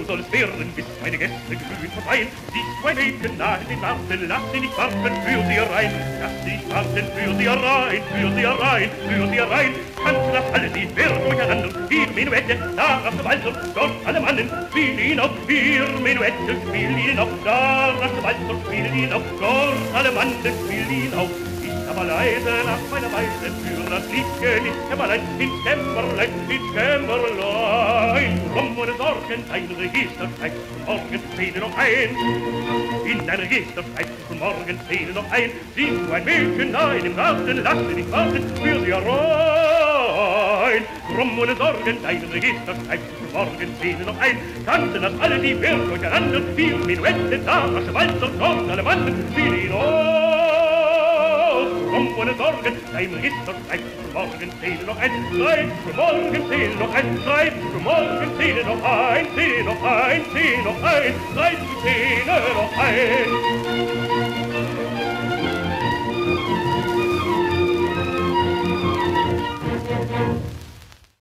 soll es werden, bis meine Gäste glühend verweilen. Siehst du ein Mädchen nahe den Warten, lass sie nicht warten, führ sie herein. Lass sie nicht warten, führ sie herein, führ sie herein, führ sie herein. Tanzen das alle, die werden durcheinander. Vier Menuette, da auf der Walzer, dort alle Mannen, spiel ihn auf. Vier Menuette, spiel ihn auf, da auf der Walzer, spiel ihn auf. Dort alle Mannen, spiel ihn auf. Aber leise nach meiner Weise für das Liedchen ins Kämmerlein, ins Kämmerlein, ins Kämmerlein. Komm ohne Sorgen, dein Register schreibst du morgen Szene noch ein. In dein Register schreibst du morgen Szene noch ein. Siehst du ein Mädchen da in dem Garten, lass sie nicht warten, für sie herein. Drum ohne Sorgen, dein Register schreibst du morgen Szene noch ein. Tanzen das alle, die werden durcheinander, vier Menuette, da, Rasche, Walzer, dort alle Mannen, spiel ihn auf. Komm ohne Sorgen, dein Register schreibst du morgen Szene noch ein. Schreibst du morgen Szene noch ein. Schreibst du morgen Szene noch ein. Szene noch ein, Szene noch ein. Schreibst du Szene